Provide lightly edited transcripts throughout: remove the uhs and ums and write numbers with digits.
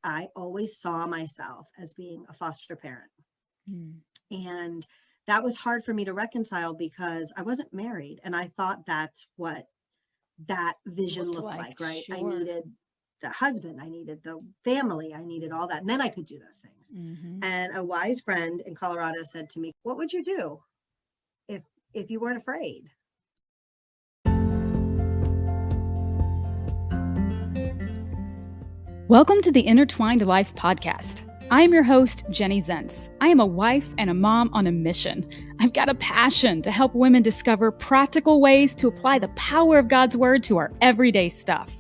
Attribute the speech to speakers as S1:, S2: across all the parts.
S1: I always saw myself as being a foster parent.
S2: Mm.
S1: And that was hard for me to reconcile because I wasn't married. And I thought that's what that vision
S2: Looked
S1: looked
S2: like,
S1: like, right? I
S2: sure.
S1: needed the husband, I needed the family, I needed all that. And then I could do those things.
S2: Hmm.
S1: And a wise friend in Colorado said to me, "What would you do if you weren't afraid?"
S2: Welcome to the Intertwined Life podcast. I am your host, Jenny Zentz. I am a wife and a mom on a mission. I've got a passion to help women discover practical ways to apply the power of God's Word to our everyday stuff.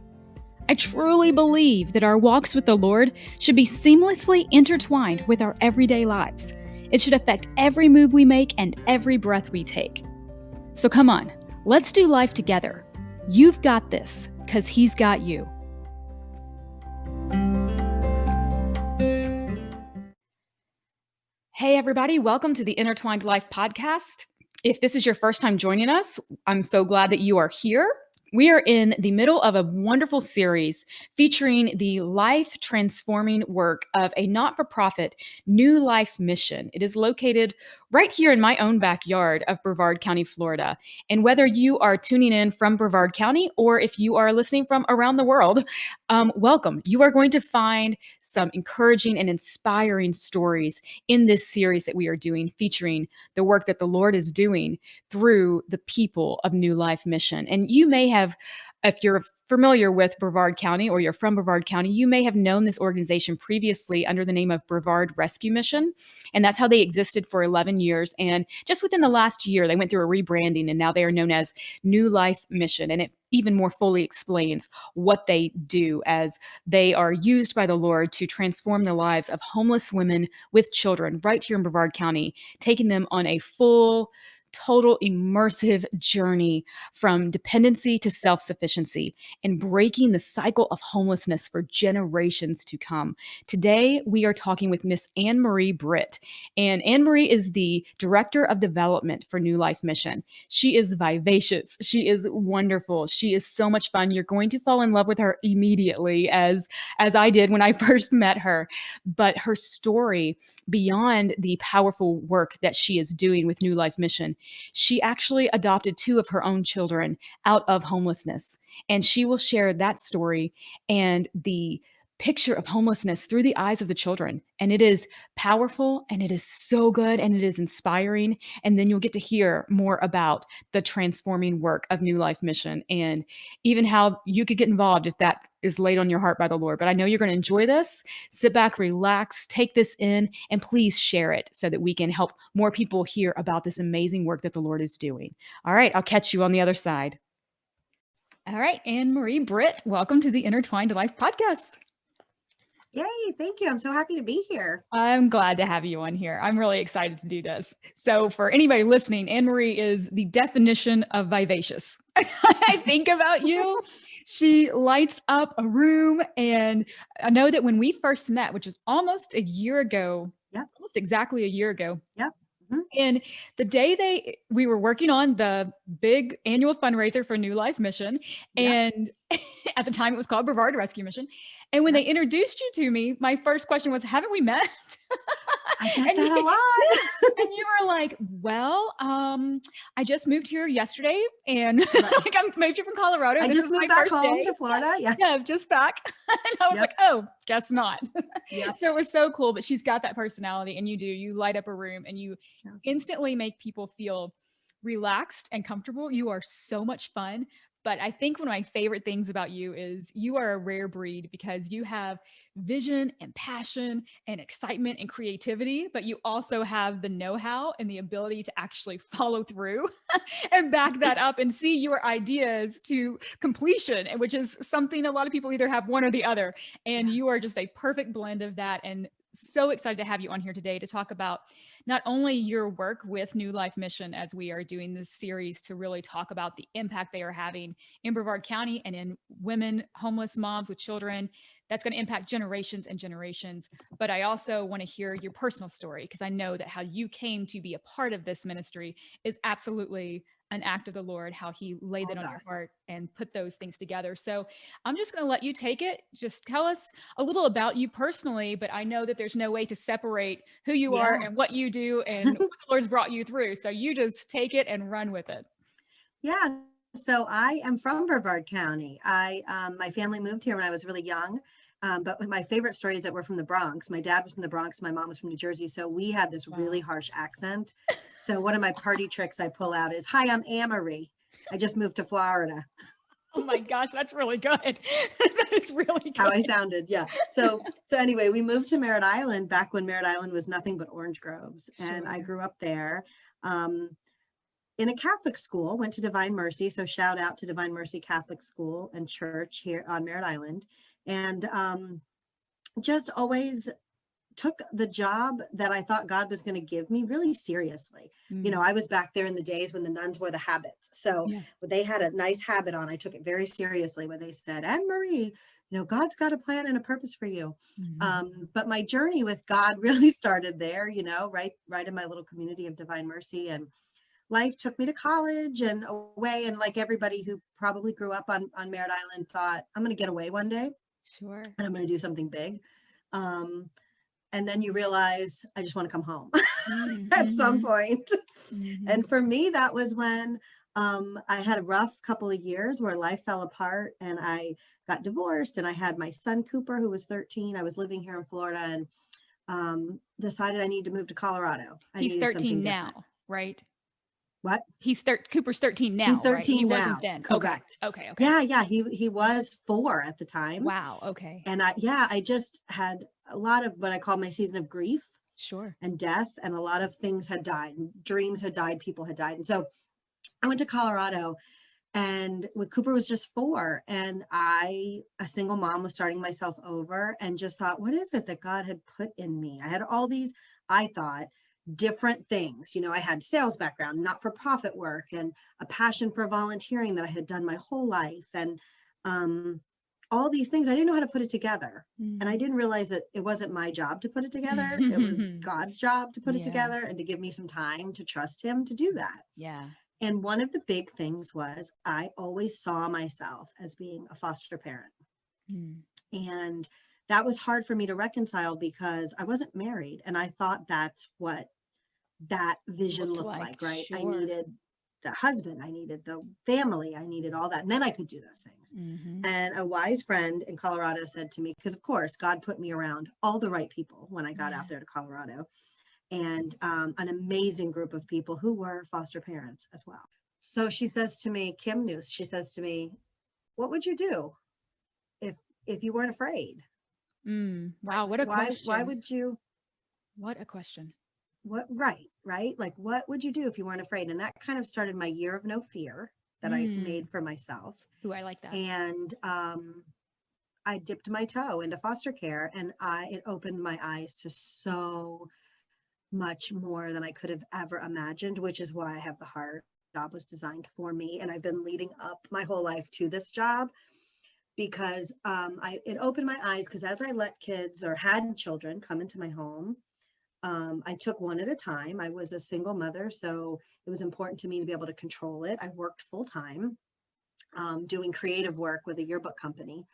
S2: I truly believe that our walks with the Lord should be seamlessly intertwined with our everyday lives. It should affect every move we make and every breath we take. So come on, let's do life together. You've got this, because He's got you. Hey, everybody, welcome to the Intertwined Life podcast. If this is your first time joining us, I'm so glad that you are here. We are in the middle of a wonderful series featuring the life transforming work of a not for profit New Life mission. It is located right here in my own backyard of Brevard County, Florida. And whether you are tuning in from Brevard County or if you are listening from around the world, welcome. You are going to find some encouraging and inspiring stories in this series that we are doing, featuring the work that the Lord is doing through the people of New Life Mission. And you may have, if you're familiar with Brevard County or you're from Brevard County, you may have known this organization previously under the name of Brevard Rescue Mission. And that's how they existed for 11 years. And just within the last year, they went through a rebranding and now they are known as New Life Mission. And it even more fully explains what they do, as they are used by the Lord to transform the lives of homeless women with children right here in Brevard County, taking them on a full, total immersive journey from dependency to self-sufficiency and breaking the cycle of homelessness for generations to come. Today, we are talking with Miss Ann-Marie Britt, and Ann-Marie is the Director of Development for New Life Mission. She is vivacious. She is wonderful. She is so much fun. You're going to fall in love with her immediately, as I did when I first met her. But her story, beyond the powerful work that she is doing with New Life Mission, she actually adopted 2 of her own children out of homelessness. And she will share that story and the picture of homelessness through the eyes of the children. And it is powerful and it is so good and it is inspiring. And then you'll get to hear more about the transforming work of New Life Mission and even how you could get involved if that is laid on your heart by the Lord. But I know you're going to enjoy this. Sit back, relax, take this in, and please share it so that we can help more people hear about this amazing work that the Lord is doing. All right, I'll catch you on the other side. All right, Ann-Marie Britt, welcome to the Intertwined Life podcast.
S1: Yay, thank you. I'm so happy to be here.
S2: I'm glad to have you on here. I'm really excited to do this. So for anybody listening, Ann-Marie is the definition of vivacious. I think about you. She lights up a room. And I know that when we first met, which was almost a year ago,
S1: Yep.
S2: almost exactly a year ago.
S1: Yep. Mhm.
S2: And the day we were working on the big annual fundraiser for New Life Mission,
S1: Yep.
S2: and at the time it was called Brevard Rescue Mission. And when
S1: Yep.
S2: they introduced you to me, my first question was, "Haven't we met?"
S1: I get
S2: and
S1: that a
S2: you,
S1: lot.
S2: and you were like, "Well, I just moved here yesterday, and
S1: Right.
S2: like I'm moved here from Colorado.
S1: I
S2: This
S1: just
S2: is my
S1: moved back
S2: first
S1: home
S2: day."
S1: to Florida. Yeah.
S2: Yeah, just back. And I was
S1: Yep.
S2: like, "Oh, guess not."
S1: Yep.
S2: So it was so cool. But she's got that personality, and you light up a room, and you
S1: Yeah.
S2: instantly make people feel relaxed and comfortable. You are so much fun. But I think one of my favorite things about you is you are a rare breed because you have vision and passion and excitement and creativity, but you also have the know-how and the ability to actually follow through and back that up and see your ideas to completion, which is something a lot of people either have one or the other. And
S1: Yeah.
S2: you are just a perfect blend of that. And so excited to have you on here today to talk about not only your work with New Life Mission, as we are doing this series to really talk about the impact they are having in Brevard County and in women, homeless moms with children, that's going to impact generations and generations. But I also want to hear your personal story, because I know that how you came to be a part of this ministry is absolutely an act of the Lord, how he laid
S1: All
S2: that on your
S1: God.
S2: heart and put those things together. So I'm just going to let you take it. Just tell us a little about you personally, but I know that there's no way to separate who you are
S1: Yeah.
S2: and what you do and what the Lord's brought you through. So you just take it and run with it.
S1: Yeah. So I am from Brevard County. My family moved here when I was really young. But my favorite story is that we're from the Bronx. My dad was from the Bronx. My mom was from New Jersey. So we had this really
S2: Wow.
S1: harsh accent. So one of my party tricks I pull out is, "Hi, I'm Ann-Marie. I just moved to Florida."
S2: Oh my gosh, that's really good. That is really
S1: How I
S2: good.
S1: sounded. Yeah. So anyway, we moved to Merritt Island back when Merritt Island was nothing but orange groves. And I
S2: Sure.
S1: grew up there. Um, in a Catholic school, went to Divine Mercy. So shout out to Divine Mercy Catholic School and Church here on Merritt Island. And just always took the job that I thought God was going to give me really seriously.
S2: Mm.
S1: I was back there in the days when the nuns wore the habits. So
S2: Yeah.
S1: when they had a nice habit on, I took it very seriously when they said, "Ann-Marie, God's got a plan and a purpose for you."
S2: Mhm.
S1: But my journey with God really started there, right in my little community of Divine Mercy. And life took me to college and away. And like everybody who probably grew up on Merritt Island thought, I'm going to get away one day
S2: Sure.
S1: and I'm going to do something big. Um, and then you realize I just want to come home
S2: Mm,
S1: at some
S2: mhm,
S1: point.
S2: mhm.
S1: And for me, that was when I had a rough couple of years where life fell apart and I got divorced and I had my son Cooper, who was 13. I was living here in Florida and decided I need to move to Colorado. I
S2: He's
S1: needed something
S2: 13
S1: different.
S2: now, right?
S1: What?
S2: Cooper's 13
S1: He's
S2: now, right? He
S1: 13
S2: wasn't
S1: now.
S2: then. Okay.
S1: Correct.
S2: Okay. Okay.
S1: Yeah, he was 4 at the time.
S2: Wow. Okay.
S1: And I just had a lot of what I call my season of grief
S2: Sure.
S1: and death, and a lot of things had died, and dreams had died, people had died. And so I went to Colorado, and when Cooper was just 4, and a single mom, was starting myself over and just thought, what is it that God had put in me? I had all these, I thought, different things. I had sales background, not for profit work, and a passion for volunteering that I had done my whole life. And all these things, I didn't know how to put it together. And I
S2: Mhm.
S1: didn't realize that it wasn't my job to put it together. It was God's job to put it
S2: Yeah.
S1: together and to give me some time to trust him to do that.
S2: Yeah.
S1: And one of the big things was I always saw myself as being a foster parent.
S2: Mm.
S1: And that was hard for me to reconcile because I wasn't married. And I thought that's what that vision
S2: Looked
S1: looked
S2: like,
S1: like, right? I
S2: sure.
S1: needed the husband, I needed the family, I needed all that. And then I could do those things.
S2: Mhm.
S1: And a wise friend in Colorado said to me, because of course, God put me around all the right people when I got
S2: Yeah.
S1: out there to Colorado, and an amazing group of people who were foster parents as well. So she says to me, Kim Noose, she says to me, "What would you do if you weren't afraid?
S2: Wow, what a
S1: Why
S2: question.
S1: would you,
S2: What a question.
S1: right? Like, what would you do if you weren't afraid?" And that kind of started my year of no fear that I
S2: Mm.
S1: made for myself.
S2: Ooh, I like that.
S1: And I dipped my toe into foster care, and it opened my eyes to so much more than I could have ever imagined, which is why I have the heart. Job was designed for me, and I've been leading up my whole life to this job because it opened my eyes. Because as I let kids or had children come into my home, I took one at a time. I was a single mother, so it was important to me to be able to control it. I worked full time, doing creative work with a yearbook company,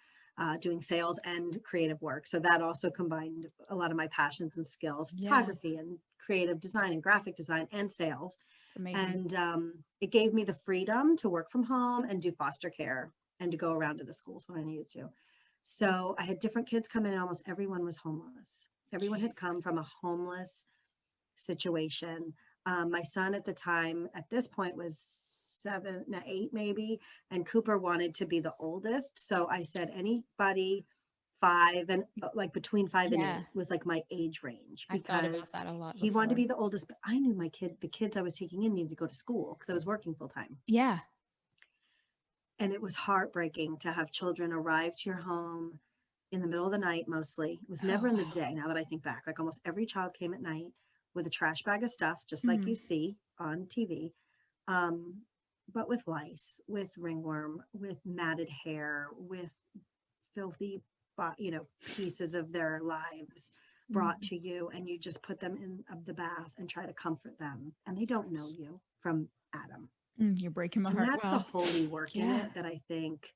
S1: doing sales and creative work. So that also combined a lot of my passions and skills:
S2: Yeah.
S1: photography and creative design and graphic design and sales.
S2: It's amazing.
S1: And it gave me the freedom to work from home and do foster care and to go around to the schools when I needed to. So I had different kids come in, and almost everyone was homeless. Everyone had
S2: Jeez.
S1: come from a homeless situation. My son at the time, at this point, was 7, no, 8 maybe, and Cooper wanted to be the oldest. So I said anybody 5 and like between 5 and
S2: Yeah.
S1: 8 was like my age range,
S2: I've thought about
S1: because
S2: that a lot
S1: he wanted to
S2: before.
S1: be the oldest, but I knew the kids I was taking in needed to go to school because I was working full time.
S2: Yeah.
S1: And it was heartbreaking to have children arrive to your home in the middle of the night. Mostly, it was
S2: Oh,
S1: never in the
S2: wow.
S1: day. Now that I think back, like almost every child came at night with a trash bag of stuff, just like
S2: Mm.
S1: you see on TV, um, but with lice, with ringworm, with matted hair, with filthy, pieces of their lives brought
S2: Mhm.
S1: to you, and you just put them in the bath and try to comfort them, and they don't know you from Adam.
S2: You're breaking my
S1: And
S2: heart.
S1: that's the
S2: Wow.
S1: holy work in
S2: Yeah.
S1: it that I think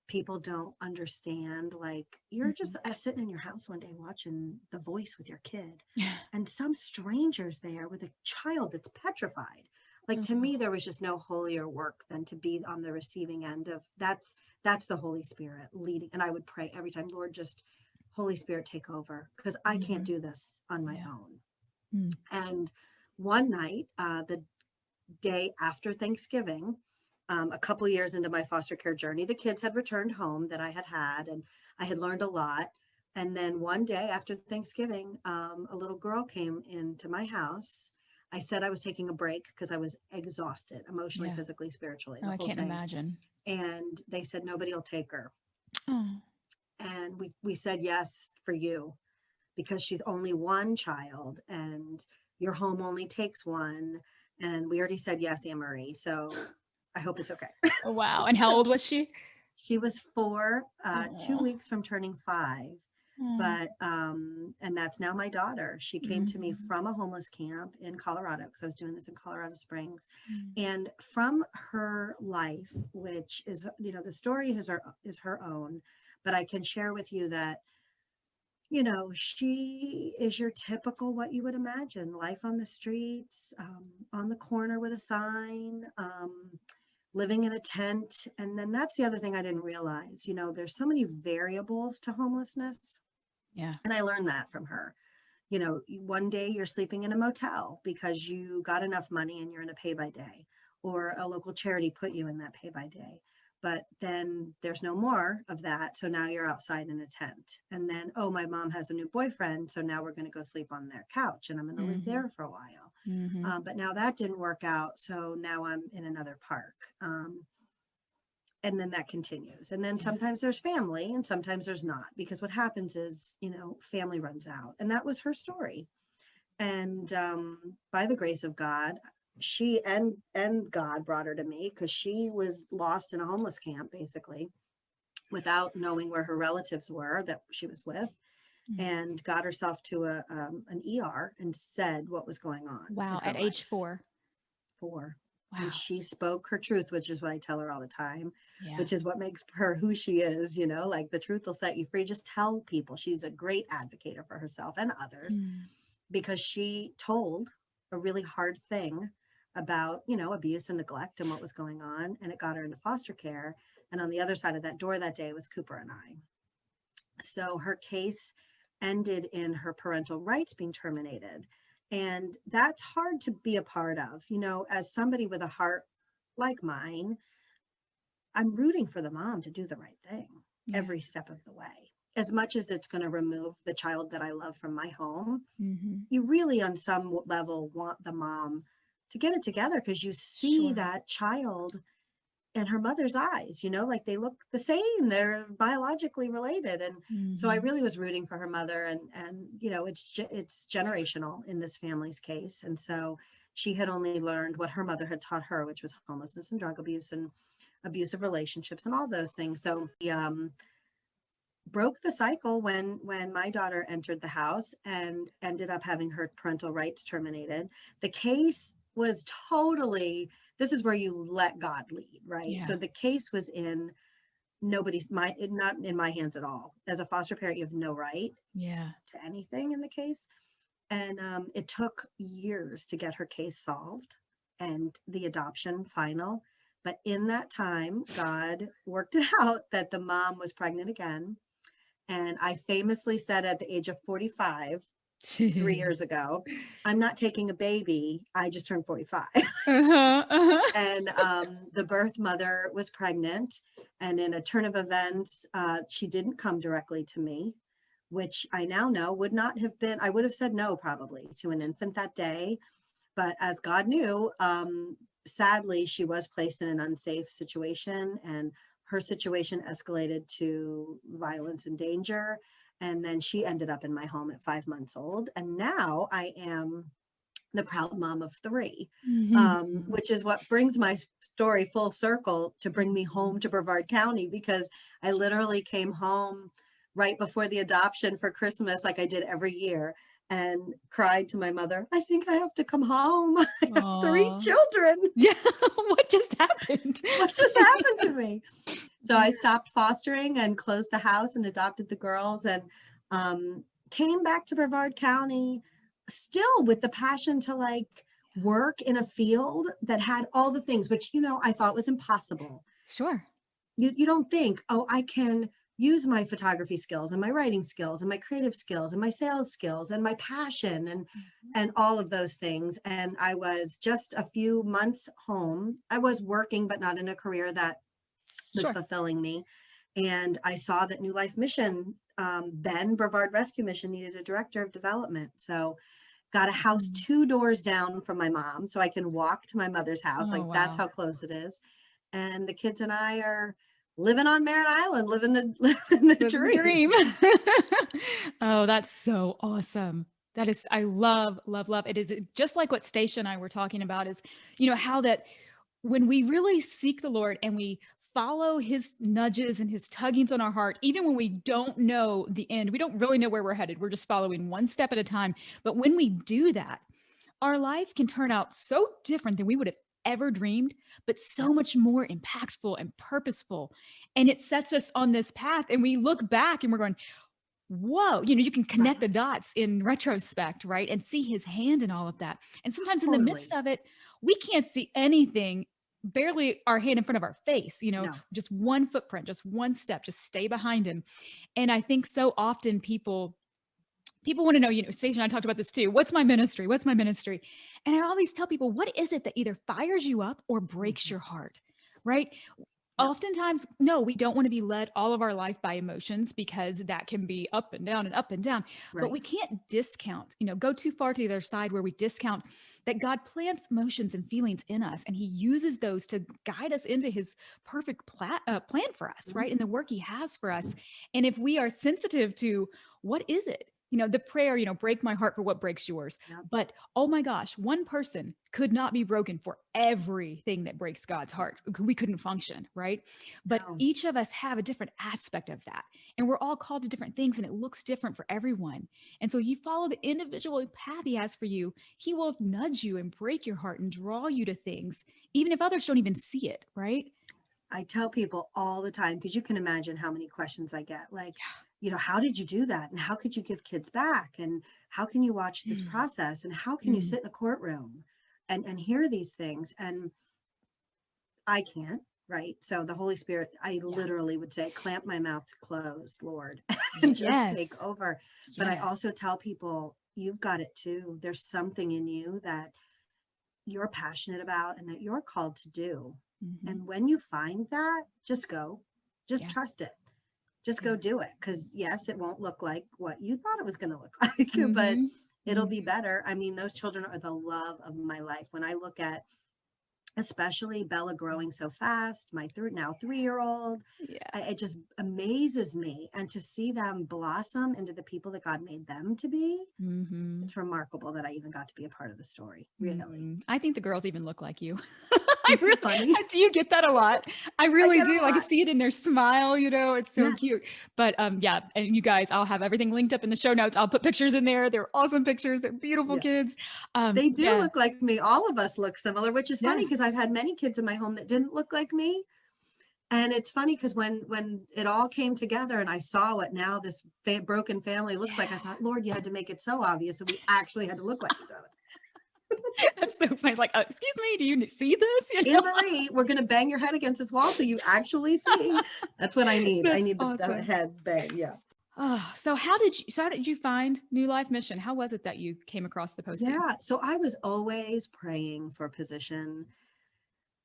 S1: people don't understand. Like, you're
S2: Mhm.
S1: just sitting in your house one day watching The Voice with your kid,
S2: Yeah.
S1: and some strangers there with a child that's petrified. Like, to
S2: Oh,
S1: me, there was just no holier work than to be on the receiving end of that's the Holy Spirit leading. And I would pray every time, Lord, just Holy Spirit, take over, because I can't
S2: mhm.
S1: do this on my
S2: Yeah.
S1: own.
S2: Mm.
S1: And one night, the day after Thanksgiving, a couple years into my foster care journey, the kids had returned home that I had had, and I had learned a lot. And then one day after Thanksgiving, a little girl came into my house. I said I was taking a break because I was exhausted emotionally,
S2: Yeah.
S1: physically, spiritually,
S2: Oh,
S1: the
S2: I
S1: whole
S2: can't
S1: thing.
S2: imagine.
S1: And they said nobody will take her.
S2: Oh.
S1: And we said yes for you, because she's only one child and your home only takes one. And we already said yes, Ann-Marie. So I hope it's okay.
S2: Oh, wow. And how
S1: So
S2: old was she?
S1: she was 4, 2
S2: Oh.
S1: weeks from turning 5.
S2: Oh.
S1: But and that's now my daughter. She came to me
S2: Mhm.
S1: from a homeless camp in Colorado, because I was doing this in Colorado Springs.
S2: Mm.
S1: And from her life, which is, the story is her own, but I can share with you that, she is your typical, what you would imagine, life on the streets, on the corner with a sign, living in a tent. And then that's the other thing I didn't realize. There's so many variables to homelessness.
S2: Yeah.
S1: And I learned that from her. One day you're sleeping in a motel because you got enough money and you're in a pay by day, or a local charity put you in that pay by day. But then there's no more of that. So now you're outside in a tent. And then, oh, my mom has a new boyfriend. So now we're going to go sleep on their couch and I'm going to live
S2: Mhm.
S1: there for a while.
S2: Mhm.
S1: But now that didn't work out. So now I'm in another park. And then that continues. And then
S2: Yeah.
S1: sometimes there's family and sometimes there's not, because what happens is, family runs out. And that was her story. And by the grace of God, she and God brought her to me, because she was lost in a homeless camp, basically, without knowing where her relatives were that she was with,
S2: Mm.
S1: and got herself to an ER and said what was going on in
S2: Wow.
S1: her
S2: At age
S1: life.
S2: 4.
S1: 4. And
S2: Wow.
S1: she spoke her truth, which is what I tell her all the time,
S2: Yeah.
S1: which is what makes her who she is. Like, the truth will set you free. Just tell people. She's a great advocate for herself and others,
S2: Mm.
S1: because she told a really hard thing about, abuse and neglect and what was going on. And it got her into foster care. And on the other side of that door that day was Cooper and I. So her case ended in her parental rights being terminated. And that's hard to be a part of. As somebody with a heart like mine, I'm rooting for the mom to do the right thing
S2: Yeah.
S1: every step of the way. As much as it's going to remove the child that I love from my home,
S2: Mhm.
S1: you really, on some level, want the mom to get it together, because you see
S2: Sure.
S1: that child in her mother's eyes, like they look the same, they're biologically related. And so I
S2: Mhm.
S1: really was rooting for her mother. And it's generational in this family's case. And so she had only learned what her mother had taught her, which was homelessness and drug abuse and abusive relationships and all those things. So he broke the cycle when my daughter entered the house and ended up having her parental rights terminated. The case was totally, this is where you let God lead, right?
S2: Yeah.
S1: So the case was in not in my hands at all. As a foster parent, you have no right
S2: Yeah.
S1: to anything in the case. And it took years to get her case solved and the adoption final. But in that time, God worked it out that the mom was pregnant again. And I famously said at the age of 45, 3 years ago, I'm not taking a baby. I just turned 45.
S2: Uh-huh. Uh-huh.
S1: And the birth mother was pregnant. And in a turn of events, she didn't come directly to me, which I now know would not have been, I would have said no probably to an infant that day. But as God knew, sadly, she was placed in an unsafe situation, and her situation escalated to violence and danger. And then she ended up in my home at 5 months old. And now I am the proud mom of 3,
S2: Mhm.
S1: which is what brings my story full circle to bring me home to Brevard County, because I literally came home right before the adoption for Christmas, like I did every year, and cried to my mother, I think I have to come home. I have 3
S2: Aw.
S1: children.
S2: Yeah. What just happened?
S1: What just happened to me? So I
S2: Yeah.
S1: stopped fostering and closed the house and adopted the girls, and came back to Brevard County still with the passion to like work in a field that had all the things, which, I thought was impossible.
S2: Sure.
S1: You don't think, oh, I can use my photography skills and my writing skills and my creative skills and my sales skills and my passion and all of those things. And I was just a few months home. I was working, but not in a career that was
S2: Sure.
S1: fulfilling me. And I saw that New Life Mission, then Brevard Rescue Mission, needed a director of development. So got a house 2 doors down from my mom, so I can walk to my mother's house.
S2: Oh,
S1: Like that's
S2: wow.
S1: how close it is. And the kids and I are living on Merritt Island, living the
S2: Living the
S1: dream.
S2: dream. Oh, that's so awesome. That is, I love, love, love. It is just like what Stacia and I were talking about is, how that when we really seek the Lord and we follow his nudges and his tuggings on our heart, even when we don't know the end, we don't really know where we're headed. We're just following one step at a time. But when we do that, our life can turn out so different than we would have ever dreamed, but so
S1: Yep,
S2: much more impactful and purposeful. And it sets us on this path. And we look back and we're going, whoa, you can connect
S1: right.
S2: the dots in retrospect, right? And see his hand in all of that. And sometimes in the midst
S1: Totally.
S2: of it, we can't see anything, barely our hand in front of our face,
S1: No.
S2: just one footprint, just one step, just stay behind him. And I think so often people want to know, Stacey and I talked about this too. What's my ministry? What's my ministry? And I always tell people, what is it that either fires you up or breaks
S1: Mhm.
S2: your heart? Right?
S1: Yep.
S2: Oftentimes, no, we don't want to be led all of our life by emotions because that can be up and down and up and down. But
S1: Right.
S2: we can't discount, go too far to the other side where we discount that God plants emotions and feelings in us and he uses those to guide us into his perfect plan for us, right?
S1: Mhm.
S2: And the work he has for us. And if we are sensitive to what is it? The prayer, break my heart for what breaks yours.
S1: Yep.
S2: But oh my gosh, one person could not be broken for everything that breaks God's heart. We couldn't function, right? But
S1: No.
S2: each of us have a different aspect of that. And we're all called to different things and it looks different for everyone. And so you follow the individual path he has for you, he will nudge you and break your heart and draw you to things, even if others don't even see it, right?
S1: I tell people all the time, because you can imagine how many questions I get, like, how did you do that? And how could you give kids back? And how can you watch this
S2: Mm,
S1: process? And how can you
S2: mm,
S1: sit in a courtroom and hear these things? And I can't, right? So the Holy Spirit, I
S2: yeah.
S1: literally would say, clamp my mouth closed, Lord, and just take
S2: Yes.
S1: over. But I
S2: Yes.
S1: also tell people, you've got it too. There's something in you that you're passionate about and that you're called to do.
S2: Hmm.
S1: And when you find that, just go, just
S2: Yeah.
S1: trust it. Just
S2: Yeah.
S1: go do it. Because yes, it won't look like what you thought it was going to look like, but
S2: Hmm.
S1: it'll
S2: Hmm.
S1: be better. I mean, those children are the love of my life. When I look at especially Bella growing so fast, my now 3-year-old,
S2: Yeah.
S1: it just amazes me. And to see them blossom into the people that God made them to be,
S2: Hmm.
S1: it's remarkable that I even got to be a part of the story, really.
S2: I think the girls even look like you. I
S1: Isn't it
S2: really,
S1: funny?
S2: do you get that a lot? I
S1: I
S2: really
S1: get it
S2: do.
S1: a
S2: Like I
S1: lot.
S2: see it in their smile, it's so
S1: Yeah.
S2: cute. But yeah, and you guys, I'll have everything linked up in the show notes. I'll put pictures in there. They're awesome pictures. They're beautiful
S1: Yeah.
S2: kids.
S1: They do
S2: Yeah.
S1: look like me. All of us look similar, which is funny because I've
S2: Yes.
S1: had many kids in my home that didn't look like me. And it's funny because when it all came together and I saw what now this broken family looks like, I
S2: Yeah.
S1: thought, Lord, you had to make it so obvious that we actually had to look like each other.
S2: That's so funny. It's like, excuse me, do you see this?
S1: Anne-Marie, we're going to bang your head against this wall so you actually see. That's what I need. I
S2: That's
S1: need the
S2: awesome.
S1: head bang. Yeah.
S2: Oh, so how did you find New Life Mission? How was it that you came across the posting?
S1: Yeah. So I was always praying for a position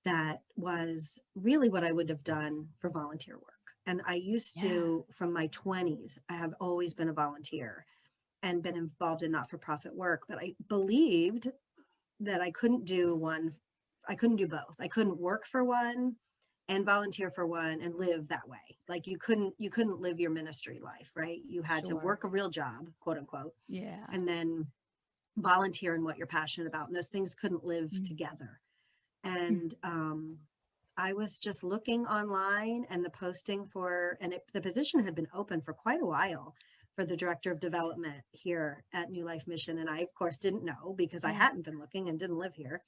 S1: that was really what I would have done for volunteer work. And I used
S2: Yeah.
S1: to, from my 20s, I have always been a volunteer and been involved in not for profit work. But I believed that I couldn't do both. I couldn't work for one and volunteer for one and live that way. Like you couldn't live your ministry life, right? You had to
S2: Sure.
S1: work a real job, quote unquote,
S2: Yeah.
S1: and then volunteer in what you're passionate about. And those things couldn't live
S2: Mm,
S1: together.
S2: mm,
S1: And I was just looking online and the posting for, and the position had been open for quite a while for the director of development here at New Life Mission. And I, of course, didn't know because I
S2: Yeah.
S1: hadn't been looking and didn't live here.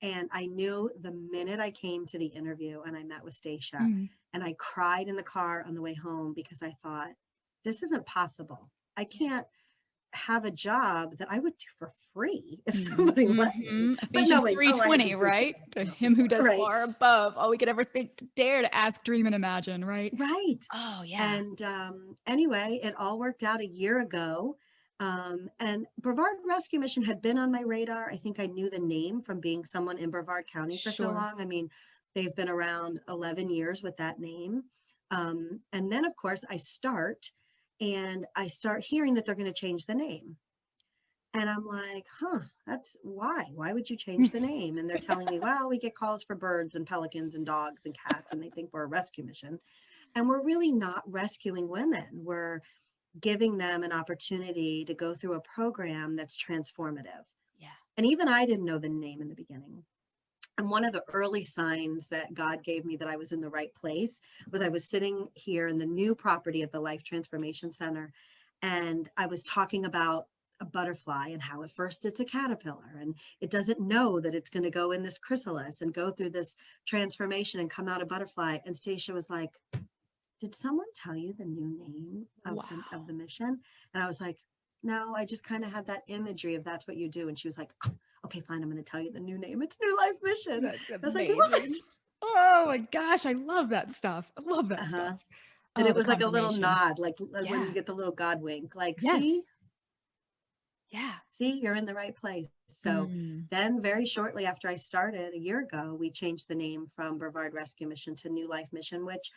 S1: And I knew the minute I came to the interview and I met with Stacia,
S2: Mm.
S1: and I cried in the car on the way home because I thought, this isn't possible. I can't have a job that I would do for free if somebody let me. But
S2: Ephesians
S1: knowing, oh, I have
S2: 3:20,
S1: these
S2: right? To
S1: things
S2: him who does
S1: right,
S2: far above all we could ever think to dare to ask, dream, and imagine, right?
S1: right.
S2: Oh, yeah.
S1: And anyway, it all worked out a year ago. And Brevard Rescue Mission had been on my radar. I think I knew the name from being someone in Brevard County for so
S2: Sure.
S1: long. I mean, they've been around 11 years with that name. And then, of course, I start hearing that they're going to change the name. And I'm like, that's why. Why would you change the name? And they're telling me, well, we get calls for birds and pelicans and dogs and cats, and they think we're a rescue mission. And we're really not rescuing women. We're giving them an opportunity to go through a program that's transformative.
S2: Yeah.
S1: And even I didn't know the name in the beginning. And one of the early signs that God gave me that I was in the right place was I was sitting here in the new property of the Life Transformation Center, and I was talking about a butterfly and how at first it's a caterpillar and it doesn't know that it's going to go in this chrysalis and go through this transformation and come out a butterfly. And Stacia was like, did someone tell you the new name of,
S2: Wow.
S1: of the mission? And I was like, no, I just kind of had that imagery of that's what you do. And she was like, oh, okay, fine, I'm going to tell you the new name. It's New Life Mission.
S2: That's
S1: I was like,
S2: amazing.
S1: what?
S2: Oh my gosh, I love that stuff. I love that stuff.
S1: And
S2: Oh,
S1: it
S2: the
S1: was like a little
S2: confirmation.
S1: nod, like when
S2: Yeah.
S1: you get the little God wink, like,
S2: Yes.
S1: see,
S2: Yeah.
S1: you're in the right place. So then very shortly after I started a year ago, we changed the name from Brevard Rescue Mission to New Life Mission, which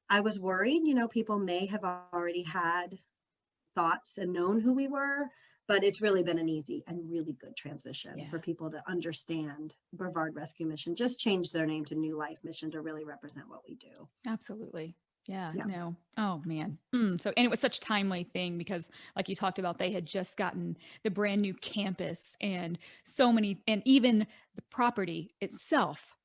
S1: I was worried, people may have already had thoughts and known who we were, but it's really been an easy and really good transition for people to understand Brevard Rescue Mission. Just change their name to New Life Mission to really represent what we do.
S2: Absolutely. Yeah. No. Oh man. So, and it was such a timely thing because like you talked about, they had just gotten the brand new campus and so many, and even the property itself,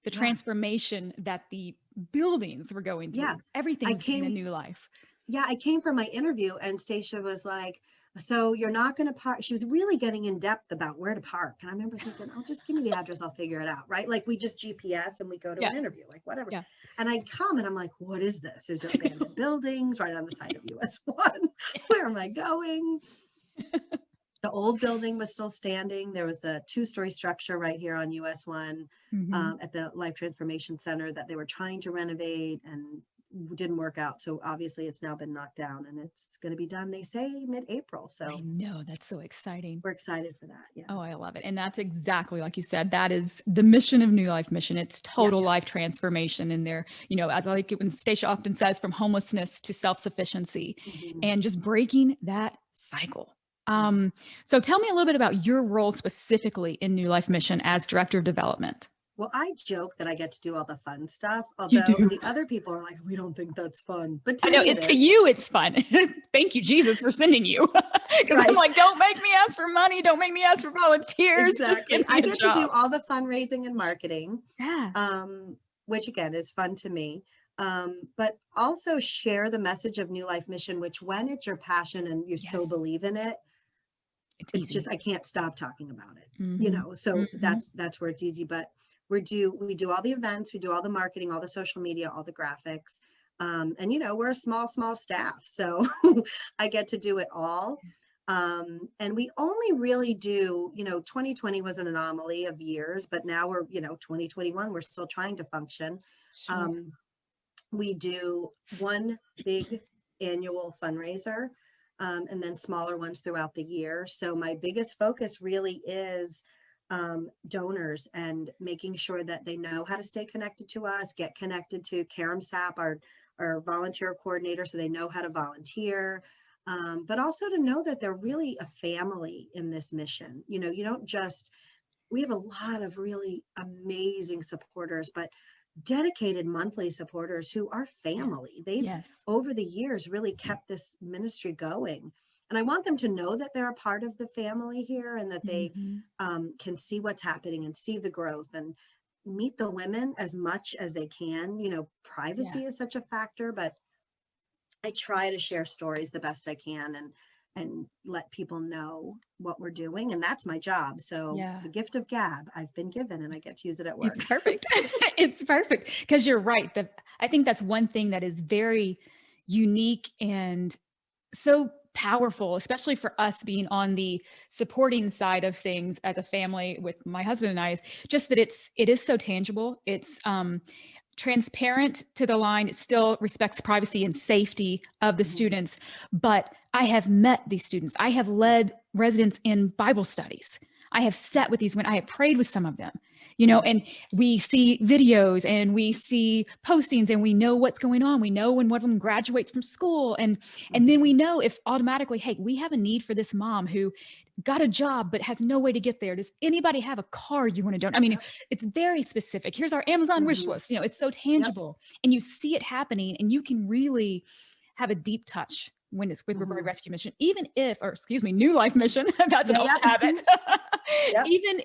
S2: the transformation that the buildings were going through, everything's getting a new life.
S1: Yeah, I came for my interview and Stacia was like, so you're not going to park. She was really getting in depth about where to park. And I remember thinking, oh, just give me the address. I'll figure it out. Right. Like we just GPS and we go to an interview, like whatever.
S2: Yeah.
S1: And I come and I'm like, what is this? There's abandoned buildings right on the side of US 1. Where am I going? The old building was still standing. There was the 2-story structure right here on US 1 at the Life Transformation Center that they were trying to renovate and didn't work out. So obviously it's now been knocked down and it's going to be done, they say, mid-April. So
S2: I know, that's so exciting.
S1: We're excited for that. Yeah.
S2: Oh, I love it. And that's exactly like you said, that is the mission of New Life Mission. It's total life transformation in there. I like it when Stacia often says from homelessness to self-sufficiency and just breaking that cycle. So tell me a little bit about your role specifically in New Life Mission as Director of Development.
S1: Well, I joke that I get to do all the fun stuff, although the other people are like, we don't think that's fun. But to me,
S2: to you, it's fun. Thank you, Jesus, for sending you. Because I'm like, don't make me ask for money. Don't make me ask for volunteers.
S1: Exactly.
S2: Just
S1: I get to do all the fundraising and marketing,
S2: yeah.
S1: Which again is fun to me. But also share the message of New Life Mission, which when it's your passion and you so believe in it, it's just, I can't stop talking about it, so that's where it's easy. But we do all the events, we do all the marketing, all the social media, all the graphics. And we're a small staff. So I get to do it all. And we only really do, 2020 was an anomaly of years, but now we're, 2021, we're still trying to function. We do one big annual fundraiser, and then smaller ones throughout the year. So my biggest focus really is donors and making sure that they know how to stay connected to us, get connected to Karam Sapp, our volunteer coordinator, so they know how to volunteer, but also to know that they're really a family in this mission. You don't just, we have a lot of really amazing supporters, but dedicated monthly supporters who are family. They've over the years really kept this ministry going. And I want them to know that they're a part of the family here and that they can see what's happening and see the growth. And meet the women as much as they can. You know,
S2: Yeah.
S1: privacy is such a factor, but I try to share stories the best I can and let people know what we're doing. And that's my job. So
S2: Yeah.
S1: the gift of gab I've been given, and I get to use it at
S2: It's
S1: work.
S2: perfect. It's perfect because you're right. I think that's one thing that is very unique and so powerful, especially for us being on the supporting side of things as a family with my husband and I, is just that it is so tangible. It's transparent to the line. It still respects privacy and safety of the
S1: Mhm.
S2: students. But I have met these students. I have led residents in Bible studies. I have sat with these women. I have prayed with some of them, and we see videos and we see postings and we know what's going on. We know when one of them graduates from school. And then
S1: Mhm.
S2: we know if automatically, hey, we have a need for this mom who got a job but has no way to get there. Does anybody have a car you want to donate? I mean,
S1: Yep.
S2: it's very specific. Here's our Amazon wish
S1: Mhm.
S2: list. It's so
S1: Yep.
S2: tangible and you see it happening and you can really have a deep touch when it's with Recovery
S1: Mhm.
S2: Rescue Mission, even if, or excuse me, New Life Mission, that's an
S1: Yeah.
S2: old
S1: Yeah.
S2: habit.
S1: Yep.
S2: even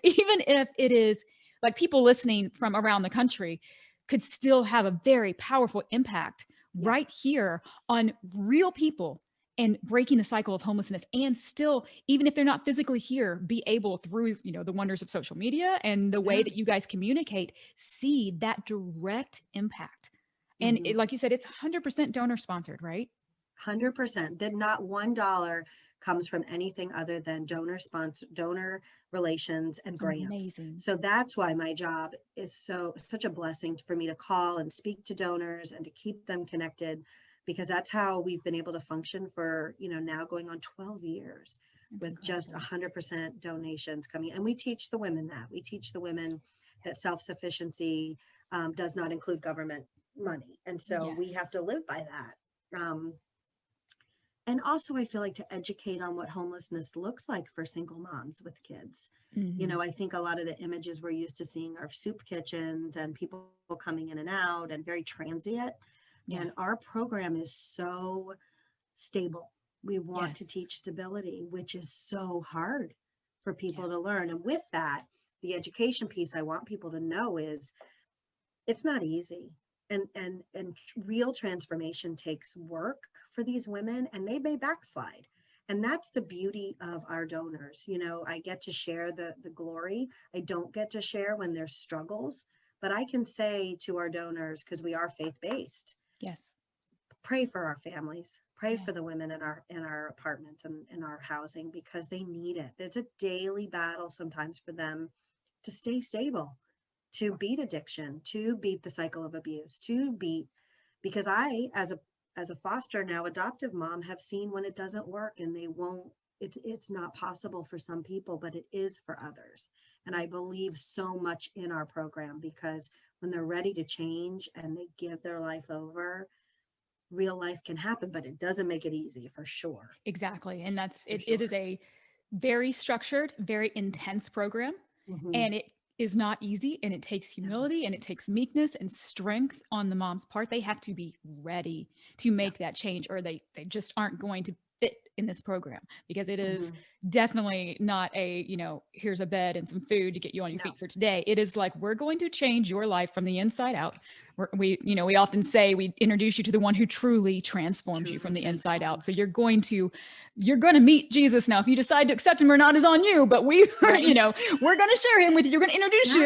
S2: if it is like people listening from around the country could still have a very powerful impact
S1: Yeah.
S2: right here on real people and breaking the cycle of homelessness, and still, even if they're not physically here, be able through the wonders of social media and the way
S1: Yeah.
S2: that you guys communicate, see that direct impact. And
S1: Mhm.
S2: like you said, it's 100% donor sponsored, right?
S1: 100%. That not $1 comes from anything other than donor relations and grants.
S2: Amazing.
S1: So that's why my job is such a blessing for me to call and speak to donors and to keep them connected, because that's how we've been able to function for, now going on 12 years
S2: That's
S1: with just
S2: incredible.
S1: 100% donations coming. And we teach the women that. We teach the women that
S2: Yes.
S1: self-sufficiency does not include government money. And so we have
S2: Yes.
S1: to live by that. And also, I feel like to educate on what homelessness looks like for single moms with kids.
S2: Hmm.
S1: I think a lot of the images we're used to seeing are soup kitchens and people coming in and out and very transient.
S2: Yeah.
S1: And our program is so stable. We want to
S2: Yes.
S1: teach stability, which is so hard for
S2: Yeah.
S1: people to learn. And with that, the education piece I want people to know is it's not easy. And real transformation takes work for these women, and they may backslide. And that's the beauty of our donors. I get to share the glory. I don't get to share when there's struggles, but I can say to our donors, because we are faith-based,
S2: Yes.
S1: pray for our families, pray
S2: Yeah.
S1: for the women in our apartments and in our housing, because they need it. There's a daily battle sometimes for them to stay stable, to beat addiction, to beat the cycle of abuse, because I, as a foster now adoptive mom, have seen when it doesn't work, and they won't. It's not possible for some people, but it is for others. And I believe so much in our program, because when they're ready to change and they give their life over, real life can happen, but it doesn't make it easy, for sure.
S2: Exactly. And that's
S1: For
S2: it is
S1: sure.
S2: a very structured, very intense program.
S1: Hmm.
S2: And it is not easy, and it takes
S1: No.
S2: humility and it takes meekness and strength on the mom's part. They have to be ready to
S1: Yeah.
S2: make that change, or they just aren't going to fit in this program, because it is
S1: Hmm.
S2: definitely not here's a bed and some food to get you on your
S1: No.
S2: feet for today. It is like, we're going to change your life from the inside out. We often say we introduce you to the one who truly transforms you from
S1: Truly
S2: the inside out. So
S1: transforms.
S2: you're going to meet Jesus. Now, if you decide to accept him or not is on you, but
S1: Right.
S2: we're going to share him with you. You're going to introduce
S1: Yeah.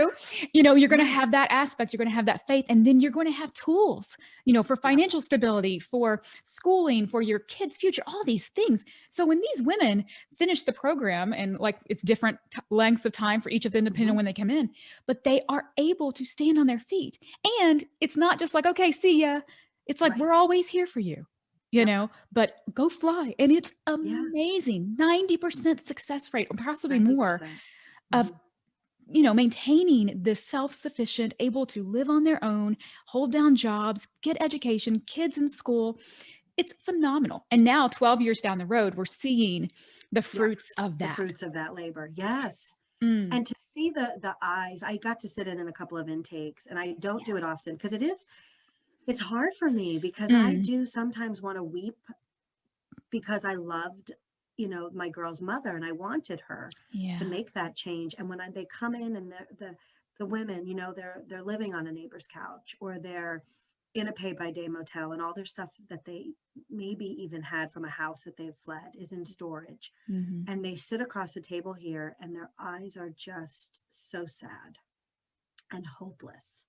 S2: you're going to
S1: Yeah.
S2: have that aspect. You're going to have that faith. And then you're going to have tools, for
S1: Yeah.
S2: financial stability, for schooling, for your kids' future, all these things. So when these women finish the program, and like it's different lengths of time for each of them, depending on
S1: Hmm.
S2: when they come in, but they are able to stand on their feet. And it's not just like, okay, see ya. It's like,
S1: Right.
S2: we're always here for you,
S1: Yep.
S2: but go fly. And it's
S1: Yeah.
S2: amazing. 90% success rate, or possibly more,
S1: 90%.
S2: of
S1: Hmm.
S2: maintaining this self-sufficient, able to live on their own, hold down jobs, get education, kids in school. It's phenomenal. And now 12 years down the road, we're seeing the
S1: Yeah.
S2: fruits of
S1: The
S2: that.
S1: fruits of that labor. Yes.
S2: Mm,
S1: And to see the eyes, I got to sit in a couple of intakes, and I don't do
S2: yeah.
S1: it often, because it's hard for me, because I
S2: Mm,
S1: do sometimes want to weep, because I loved, my girl's mother, and I wanted her to
S2: yeah.
S1: make that change. And when they come in, and the the women, you know, they're living on a neighbor's couch, or they're in a pay-by-day motel, and all their stuff that they maybe even had from a house that they've fled is in storage.
S2: Mhm.
S1: And they sit across the table here and their eyes are just so sad and hopeless.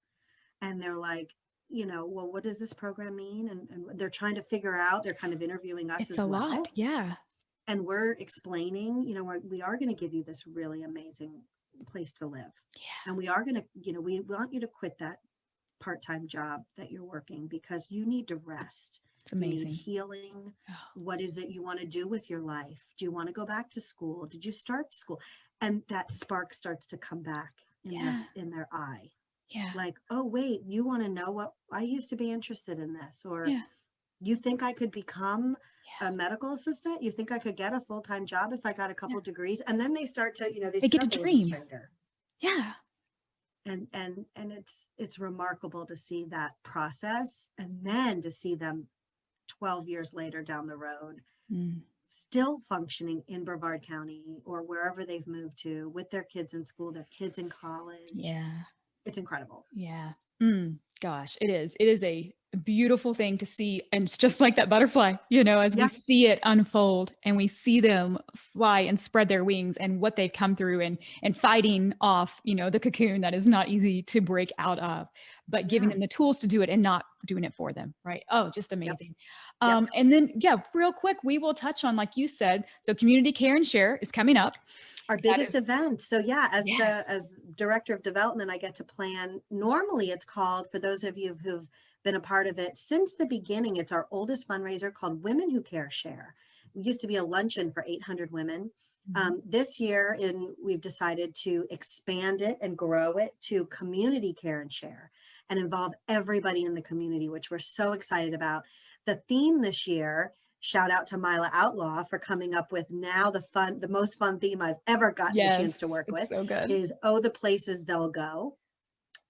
S1: And they're like, you know, well, what does this program mean? And they're trying to figure out, they're kind of interviewing us
S2: It's
S1: as
S2: a
S1: well.
S2: lot. Yeah.
S1: And we're explaining, you know, we are going to give you this really amazing place to live.
S2: Yeah.
S1: And we are going to, you know, we want you to quit that part-time job that you're working because you need to rest.
S2: It's
S1: You need
S2: amazing.
S1: healing.
S2: Oh,
S1: What is it you want to do with your life? Do you want to go back to school? Did you start school? And that spark starts to come back
S2: yeah.
S1: in their eye.
S2: Yeah.
S1: Like, oh wait, you want to know what I used to be interested in this, or
S2: Yeah.
S1: you think I could become
S2: Yeah.
S1: a medical assistant? You think I could get a full-time job if I got a
S2: Yeah.
S1: couple degrees? And then they start to, you know, they
S2: They
S1: sit
S2: get to
S1: up a little
S2: dream.
S1: straighter.
S2: Yeah.
S1: And it's remarkable to see that process, and then to see them 12 years later down the road
S2: Mm.
S1: still functioning in Brevard County or wherever they've moved to, with their kids in school, their kids in college.
S2: Yeah.
S1: It's incredible.
S2: Yeah. Gosh, it is. It is a beautiful thing to see. And it's just like that butterfly, you know, as we
S1: Yeah.
S2: see it unfold and we see them fly and spread their wings and what they've come through and fighting off, you know, the cocoon that is not easy to break out of, but giving
S1: Yeah.
S2: them the tools to do it and not doing it for them. Right. Oh, just
S1: Yep.
S2: amazing.
S1: Yep.
S2: And then, yeah, real quick, we will touch on, like you said, so community care and share is coming up.
S1: Our
S2: That
S1: biggest
S2: is,
S1: event. So yeah,
S2: yes.
S1: as director of development, I get to plan. Normally it's called, for those of you who've been a part of it since the beginning, it's our oldest fundraiser called Women Who Care Share. It used to be a luncheon for 800 women.
S2: Mhm.
S1: This year we've decided to expand it and grow it to community care and share, and involve everybody in the community, which we're so excited about. The theme this year, shout out to Mila Outlaw for coming up with now the most fun theme I've ever gotten a chance to
S2: Yes.
S1: work
S2: It's
S1: with,
S2: so good.
S1: is Oh, the Places They'll Go.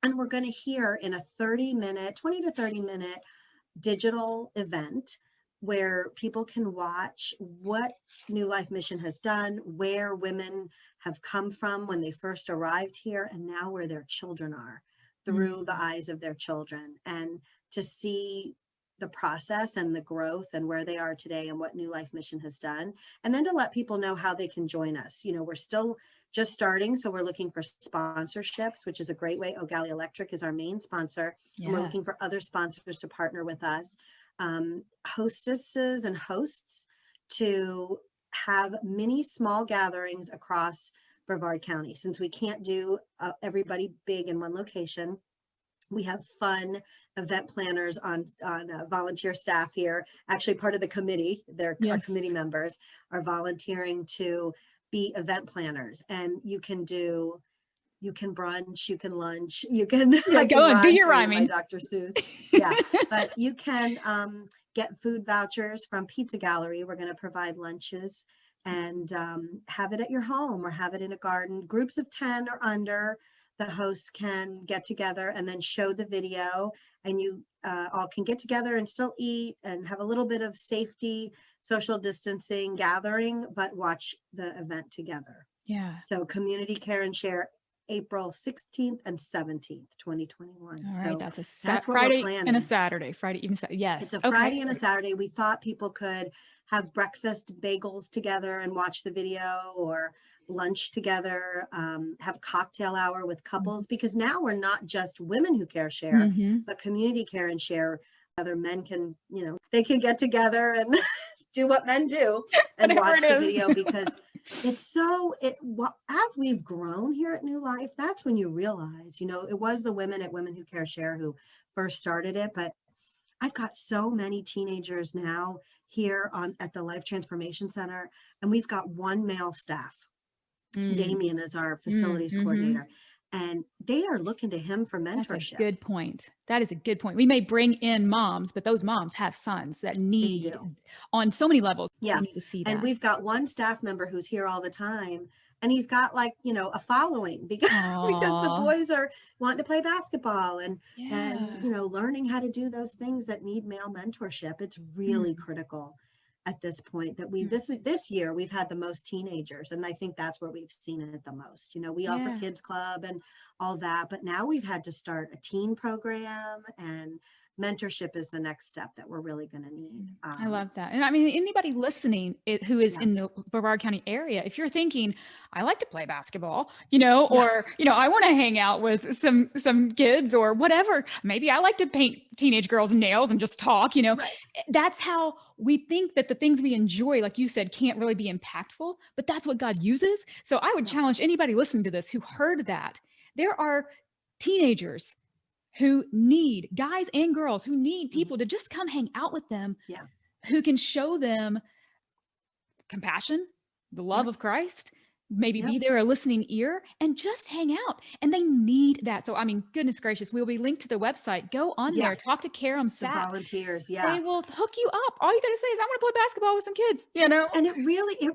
S1: And we're going to hear in a 20 to 30 minute digital event where people can watch what New Life Mission has done, where women have come from when they first arrived here, and now where their children are, through the eyes of their children, and to see the process and the growth and where they are today and what New Life Mission has done. And then to let people know how they can join us. You know, we're still just starting, so we're looking for sponsorships, which is a great way. O'Galley Electric is our main sponsor, and we're
S2: Yeah.
S1: looking for other sponsors to partner with us, hostesses and hosts, to have many small gatherings across Brevard County. Since we can't do everybody big in one location, we have fun event planners on volunteer staff here. Actually, part of the committee, our committee
S2: Yes.
S1: members are volunteering to be event planners, and you can brunch, you can lunch, you can
S2: Yeah,
S1: I can
S2: go on, do
S1: rhyme
S2: your
S1: for you, my
S2: rhyming.
S1: Dr. Seuss. Yeah, but you can get food vouchers from Pizza Gallery. We're going to provide lunches, and have it at your home or have it in a garden. Groups of 10 or under, the hosts can get together and then show the video, and you all can get together and still eat and have a little bit of safety, social distancing gathering, but watch the event together.
S2: Yeah.
S1: So community care and share, April 16th and 17th, 2021.
S2: All right.
S1: So
S2: That's a
S1: that's what we're
S2: Friday and a
S1: planning.
S2: Saturday. Friday, even
S1: It's
S2: yes.
S1: a
S2: Okay.
S1: Friday and a Saturday. We thought people could have breakfast bagels together and watch the video, or lunch together, have cocktail hour with couples, because now we're not just Women Who Care Share,
S2: Mm-hmm.
S1: but community care and share. Other men can, you know, they can get together and do what men do and
S2: Whatever
S1: watch
S2: it
S1: the
S2: is.
S1: video, because as we've grown here at New Life, that's when you realize, you know, it was the women at Women Who Care Share who first started it, but I've got so many teenagers now here at the Life Transformation Center, and we've got one male staff. Damien is our facilities
S2: Mm-hmm.
S1: coordinator, and they are looking to him for
S2: That's a
S1: mentorship.
S2: good point. That is a good point. We may bring in moms, but those moms have sons that
S1: They
S2: need,
S1: do.
S2: on so many levels,
S1: Yeah.
S2: they need to see
S1: And
S2: that.
S1: we've got one staff member who's here all the time, and he's got, like, you know, a following because the
S2: Aw.
S1: boys are wanting to play basketball and
S2: Yeah.
S1: you know, learning how to do those things that need male mentorship. It's really critical. at this point that
S2: Mm.
S1: this year we've had the most teenagers, and I think that's where we've seen it the most. We offer
S2: Yeah.
S1: kids club and all that, but now we've had to start a teen program, and mentorship is the next step that we're really going to need.
S2: I love that. And I mean, anybody listening who is
S1: Yeah.
S2: in the Brevard County area, if you're thinking, I like to play basketball,
S1: Yeah.
S2: or, I want to hang out with some kids or whatever. Maybe I like to paint teenage girls' nails and just talk,
S1: Right.
S2: That's how we think that the things we enjoy, like you said, can't really be impactful, but that's what God uses. So I would
S1: Yeah.
S2: challenge anybody listening to this who heard that. There are teenagers who need, guys and girls who need people to just come hang out with them,
S1: Yeah.
S2: who can show them compassion, the love of Christ, maybe
S1: Yep.
S2: be there a listening ear, and just hang out. And they need that. So, I mean, goodness gracious, we'll be linked to the website. Go on
S1: Yeah.
S2: there, talk to Karam
S1: The
S2: Sapp.
S1: volunteers. Yeah.
S2: They will hook you up. All you got to say is, I want to play basketball with some kids,
S1: And it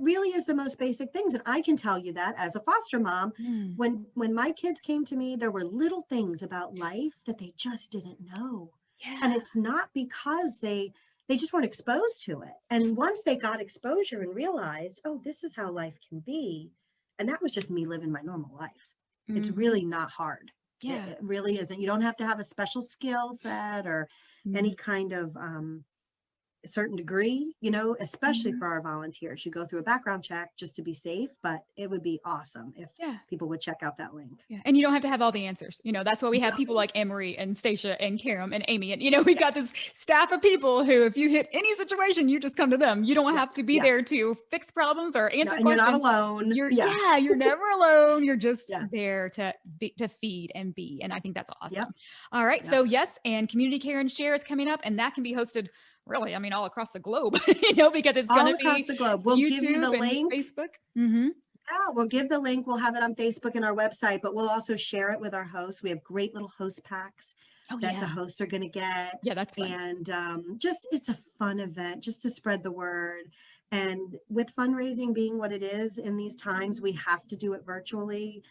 S1: really is the most basic things. And I can tell you that as a foster mom,
S2: Mm.
S1: when my kids came to me, there were little things about life that they just didn't know.
S2: Yeah.
S1: And it's not because they just weren't exposed to it. And once they got exposure and realized, oh, this is how life can be. And that was just me living my normal life. It's really not hard.
S2: Yeah.
S1: It really isn't. You don't have to have a special skill set or any kind of a certain degree, especially for our volunteers. You go through a background check just to be safe, but it would be awesome if people would check out that link.
S2: Yeah. And you don't have to have all the answers. That's why we have people like Ann-Marie and Stacia and Karam and Amy. And, we've got this staff of people who, if you hit any situation, you just come to them. You don't have to be there to fix problems or answer questions.
S1: You're not alone.
S2: You're never alone. You're just there to feed and be. And I think that's awesome.
S1: Yep.
S2: All right. So yes. And Community Care and Share is coming up, and that can be hosted really, I mean, all across the globe, because it's going to be
S1: all across the globe. We'll
S2: YouTube
S1: give you the link.
S2: Facebook.
S1: Yeah, we'll give the link. We'll have it on Facebook and our website, but we'll also share it with our hosts. We have great little host packs that the hosts are going to get.
S2: Yeah, that's fun.
S1: And it's a fun event just to spread the word. And with fundraising being what it is in these times, we have to do it virtually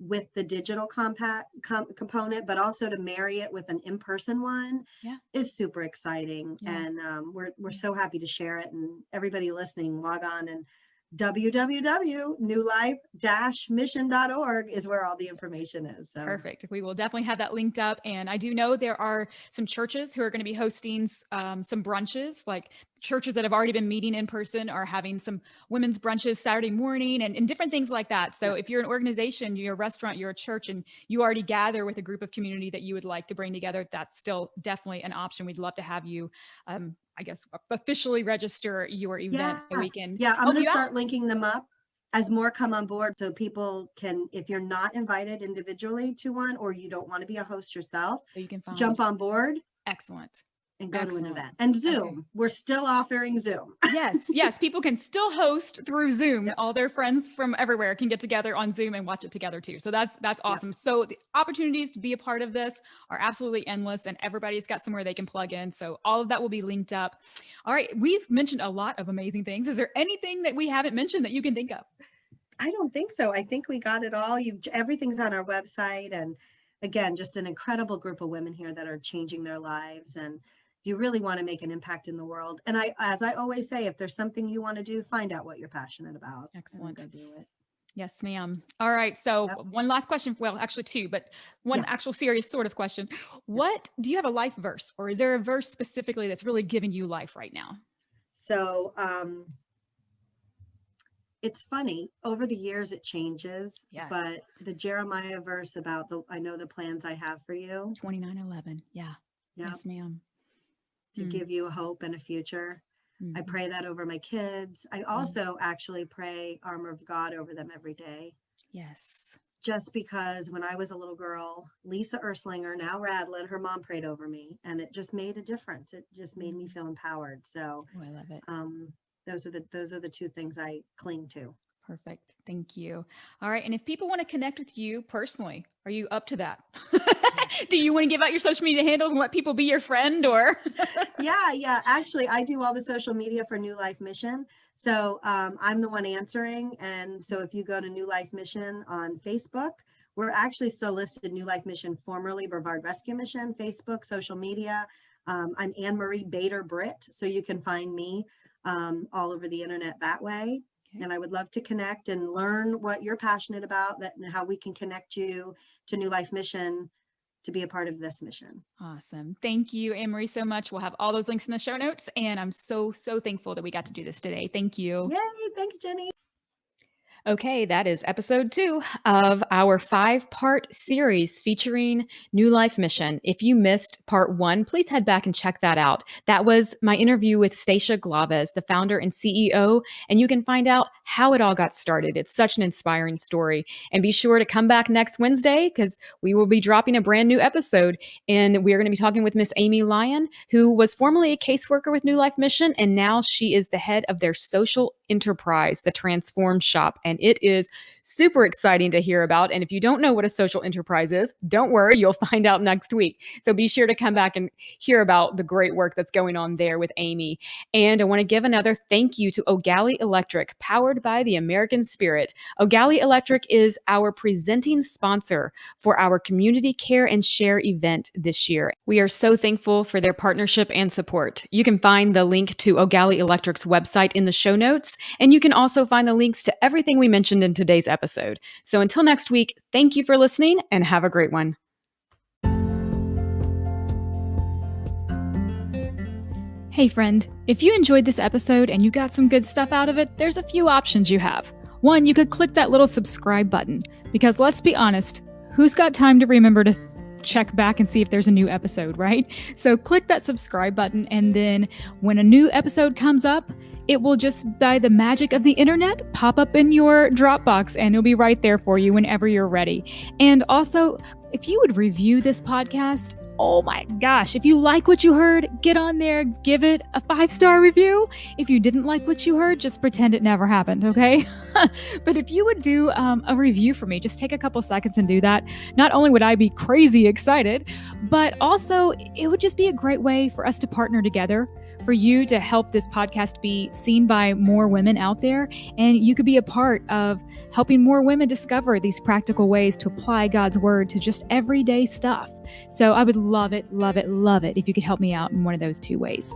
S1: with the digital component, but also to marry it with an in-person one is super exciting. And we're so happy to share it. And everybody listening, log on and www.newlife-mission.org is where all the information is. So.
S2: Perfect. We will definitely have that linked up. And I do know there are some churches who are going to be hosting some brunches, like churches that have already been meeting in person are having some women's brunches Saturday morning and different things like that. So if you're an organization, you're a restaurant, you're a church, and you already gather with a group of community that you would like to bring together, that's still definitely an option. We'd love to have you I guess officially register your event so we can
S1: I'm going to start linking them up as more come on board, so people can, if you're not invited individually to one or you don't want to be a host yourself,
S2: so you can
S1: jump on board.
S2: Excellent.
S1: And go to an event. And Zoom. We're still offering Zoom.
S2: Yes. People can still host through Zoom. All their friends from everywhere can get together on Zoom and watch it together too. So that's awesome. So the opportunities to be a part of this are absolutely endless, and everybody's got somewhere they can plug in. So all of that will be linked up. All right. We've mentioned a lot of amazing things. Is there anything that we haven't mentioned that you can think of?
S1: I don't think so. I think we got it all. Everything's on our website. And again, just an incredible group of women here that are changing their lives. And you really want to make an impact in the world. And as I always say, if there's something you want to do, find out what you're passionate about.
S2: Excellent.
S1: Go do it.
S2: Yes, ma'am. All right. So one last question. Well, actually two, but one actual serious sort of question. What do you have a life verse, or is there a verse specifically that's really giving you life right now?
S1: So it's funny, over the years it changes, but the Jeremiah verse about I know the plans I have for you.
S2: 29:11. Yeah. Yes, ma'am.
S1: To give you a hope and a future. I pray that over my kids. I also actually pray armor of God over them every day.
S2: Yes.
S1: Just because when I was a little girl, Lisa Erslinger, now Radlin, her mom prayed over me, and it just made a difference. It just made me feel empowered. So
S2: I love it.
S1: Those are the two things I cling to.
S2: Perfect. Thank you. All right. And if people want to connect with you personally, are you up to that? Do you want to give out your social media handles and let people be your friend, or?
S1: Yeah. Actually, I do all the social media for New Life Mission. So I'm the one answering. And so if you go to New Life Mission on Facebook, we're actually still listed New Life Mission, formerly Brevard Rescue Mission, Facebook, social media. I'm Ann-Marie Britt, so you can find me all over the internet that way.
S2: Okay.
S1: And I would love to connect and learn what you're passionate about, and how we can connect you to New Life Mission to be a part of this mission.
S2: Awesome. Thank you, Ann-Marie, so much. We'll have all those links in the show notes. And I'm so thankful that we got to do this today. Thank you.
S1: Yay. Thank you, Jenny.
S2: Okay, that is episode 2 of our 5-part series featuring New Life Mission. If you missed part 1, please head back and check that out. That was my interview with Stacia Glaves, the founder and CEO, and you can find out how it all got started. It's such an inspiring story. And be sure to come back next Wednesday because we will be dropping a brand new episode. And we're going to be talking with Miss Amy Lyon, who was formerly a caseworker with New Life Mission, and now she is the head of their social enterprise, the Transform Shop. And it is super exciting to hear about. And if you don't know what a social enterprise is, don't worry, you'll find out next week. So be sure to come back and hear about the great work that's going on there with Amy. And I want to give another thank you to O'Galley Electric, powered by the American Spirit. O'Galley Electric is our presenting sponsor for our Community Care and Share event this year. We are so thankful for their partnership and support. You can find the link to O'Galley Electric's website in the show notes, and you can also find the links to everything we mentioned in today's episode. So until next week, thank you for listening and have a great one. Hey friend, if you enjoyed this episode and you got some good stuff out of it, there's a few options you have. One, you could click that little subscribe button, because let's be honest, who's got time to remember to check back and see if there's a new episode, right? So click that subscribe button, and then when a new episode comes up, it will just, by the magic of the internet, pop up in your Dropbox, and it'll be right there for you whenever you're ready. And also, if you would review this podcast, oh my gosh, if you like what you heard, get on there, give it a 5-star review. If you didn't like what you heard, just pretend it never happened, okay? But if you would do a review for me, just take a couple seconds and do that. Not only would I be crazy excited, but also it would just be a great way for us to partner together, for you to help this podcast be seen by more women out there. And you could be a part of helping more women discover these practical ways to apply God's word to just everyday stuff. So I would love it if you could help me out in one of those 2 ways.